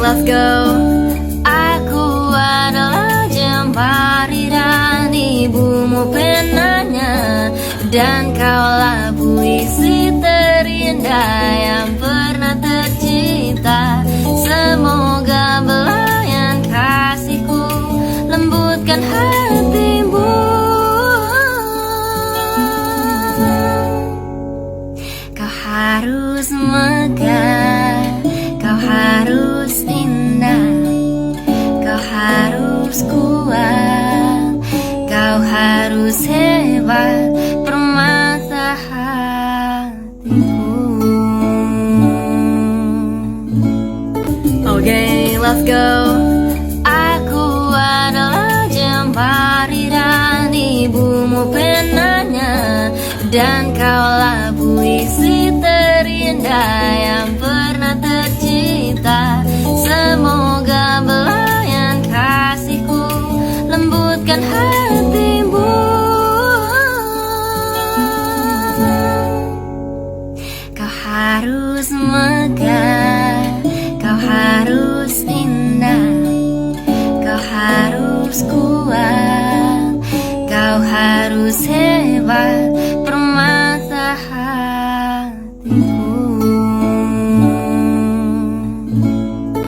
let's go. Aku adalah jemari dan ibumu penanya, dan kaulah puisi terindah yang pernah tercipta. Semoga belayan kasihku lembutkan hatimu. Kau harus megah, kau harus indah, kau harus kuat, kau harus hebat, permata hatiku. Okay, let's go. Aku adalah jemari dan ibumu penanya, dan kaulah puisi terindah yang pernah tercipta. Semoga belayan kasihku lembutkan hatimu. Kau harus megah, kau harus indah, kau harus kuat, kau harus hebat,